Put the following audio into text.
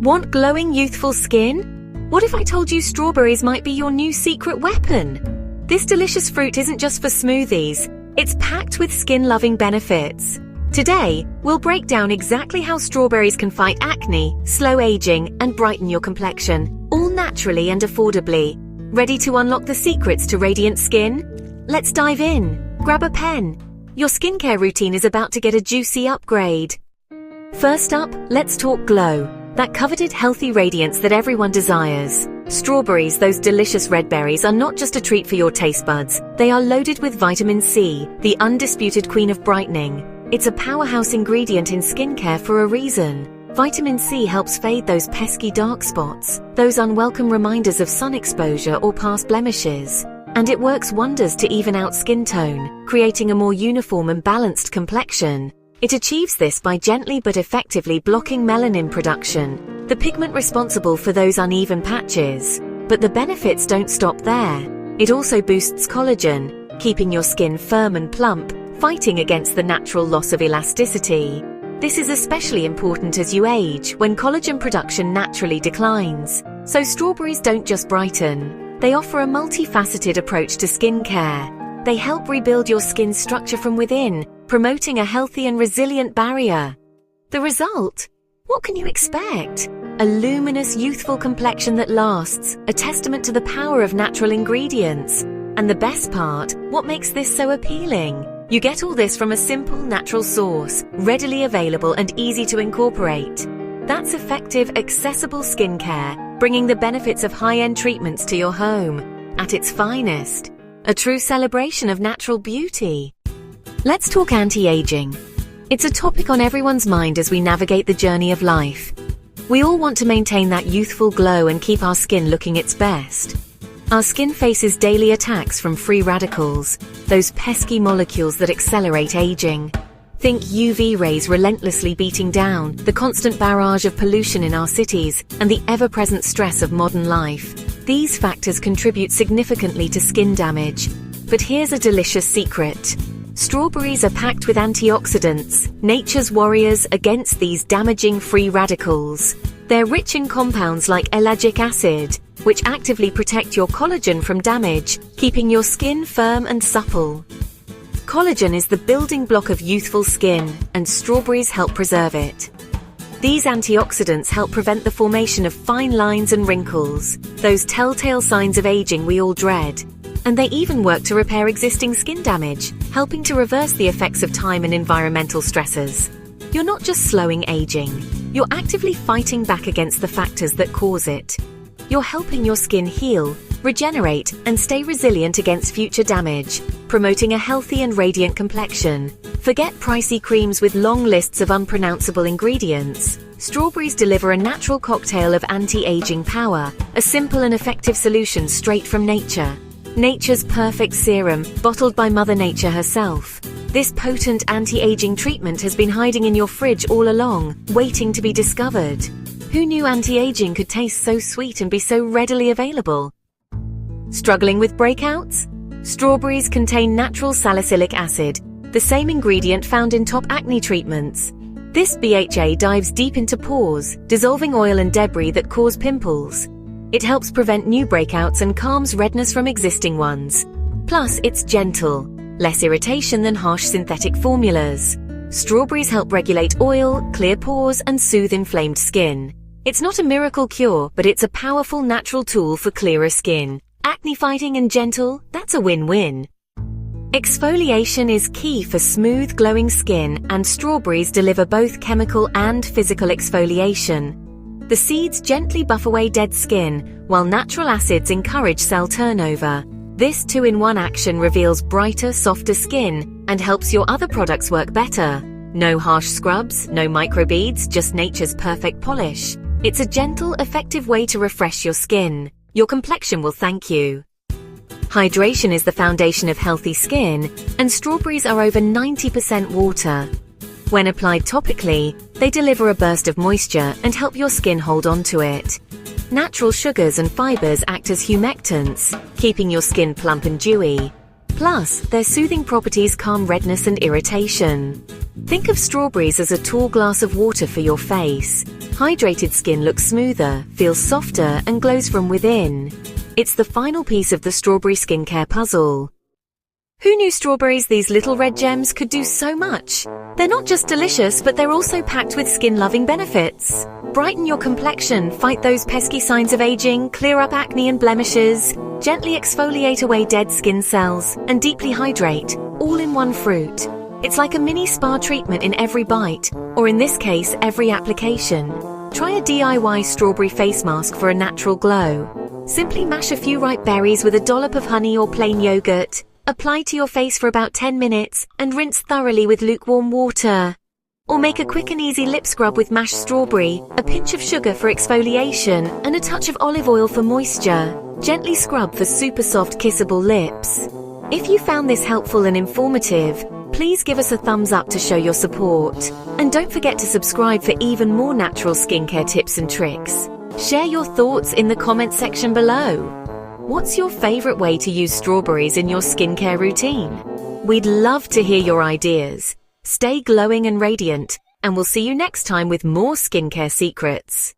Want glowing, youthful skin? What if I told you strawberries might be your new secret weapon? This delicious fruit isn't just for smoothies, it's packed with skin-loving benefits. Today, we'll break down exactly how strawberries can fight acne, slow aging, and brighten your complexion, all naturally and affordably. Ready to unlock the secrets to radiant skin? Let's dive in. Grab a pen. Your skincare routine is about to get a juicy upgrade. First up, let's talk glow. That coveted healthy radiance that everyone desires. Strawberries, those delicious red berries, are not just a treat for your taste buds. They are loaded with vitamin C, the undisputed queen of brightening. It's a powerhouse ingredient in skincare for a reason. Vitamin C helps fade those pesky dark spots, those unwelcome reminders of sun exposure or past blemishes. And it works wonders to even out skin tone, creating a more uniform and balanced complexion. It achieves this by gently but effectively blocking melanin production, the pigment responsible for those uneven patches. But the benefits don't stop there. It also boosts collagen, keeping your skin firm and plump, fighting against the natural loss of elasticity. This is especially important as you age, when collagen production naturally declines. So strawberries don't just brighten. They offer a multifaceted approach to skincare. They help rebuild your skin's structure from within, promoting a healthy and resilient barrier. The result? What can you expect? A luminous, youthful complexion that lasts, a testament to the power of natural ingredients. And the best part, what makes this so appealing? You get all this from a simple, natural source, readily available and easy to incorporate. That's effective, accessible skincare, bringing the benefits of high-end treatments to your home. At its finest. A true celebration of natural beauty. Let's talk anti-aging. It's a topic on everyone's mind as we navigate the journey of life. We all want to maintain that youthful glow and keep our skin looking its best. Our skin faces daily attacks from free radicals, those pesky molecules that accelerate aging. Think UV rays relentlessly beating down, the constant barrage of pollution in our cities, and the ever-present stress of modern life. These factors contribute significantly to skin damage. But here's a delicious secret. Strawberries are packed with antioxidants, nature's warriors against these damaging free radicals. They're rich in compounds like ellagic acid, which actively protect your collagen from damage, keeping your skin firm and supple. Collagen is the building block of youthful skin, and strawberries help preserve it. These antioxidants help prevent the formation of fine lines and wrinkles, those telltale signs of aging we all dread. And they even work to repair existing skin damage, helping to reverse the effects of time and environmental stressors. You're not just slowing aging, you're actively fighting back against the factors that cause it. You're helping your skin heal, regenerate, and stay resilient against future damage, promoting a healthy and radiant complexion. Forget pricey creams with long lists of unpronounceable ingredients. Strawberries deliver a natural cocktail of anti-aging power, a simple and effective solution straight from nature. Nature's perfect serum, bottled by Mother Nature herself. This potent anti-aging treatment has been hiding in your fridge all along, waiting to be discovered. Who knew anti-aging could taste so sweet and be so readily available? Struggling with breakouts? Strawberries contain natural salicylic acid, the same ingredient found in top acne treatments. This BHA dives deep into pores, dissolving oil and debris that cause pimples. It helps prevent new breakouts and calms redness from existing ones. Plus, it's gentle, less irritation than harsh synthetic formulas. Strawberries help regulate oil, clear pores, and soothe inflamed skin. It's not a miracle cure, but it's a powerful natural tool for clearer skin. Acne-fighting and gentle, that's a win-win. Exfoliation is key for smooth, glowing skin, and strawberries deliver both chemical and physical exfoliation. The seeds gently buff away dead skin, while natural acids encourage cell turnover. This two-in-one action reveals brighter, softer skin and helps your other products work better. No harsh scrubs, no microbeads, just nature's perfect polish. It's a gentle, effective way to refresh your skin. Your complexion will thank you. Hydration is the foundation of healthy skin, and strawberries are over 90% water. When applied topically, they deliver a burst of moisture and help your skin hold on to it. Natural sugars and fibers act as humectants, keeping your skin plump and dewy. Plus, their soothing properties calm redness and irritation. Think of strawberries as a tall glass of water for your face. Hydrated skin looks smoother, feels softer, and glows from within. It's the final piece of the strawberry skincare puzzle. Who knew strawberries, these little red gems, could do so much? They're not just delicious, but they're also packed with skin-loving benefits. Brighten your complexion, fight those pesky signs of aging, clear up acne and blemishes, gently exfoliate away dead skin cells, and deeply hydrate, all in one fruit. It's like a mini spa treatment in every bite, or in this case, every application. Try a DIY strawberry face mask for a natural glow. Simply mash a few ripe berries with a dollop of honey or plain yogurt. Apply to your face for about 10 minutes and rinse thoroughly with lukewarm water. Or make a quick and easy lip scrub with mashed strawberry, a pinch of sugar for exfoliation, and a touch of olive oil for moisture. Gently scrub for super soft, kissable lips. If you found this helpful and informative, please give us a thumbs up to show your support. And don't forget to subscribe for even more natural skincare tips and tricks. Share your thoughts in the comment section below. What's your favorite way to use strawberries in your skincare routine? We'd love to hear your ideas. Stay glowing and radiant, and we'll see you next time with more skincare secrets.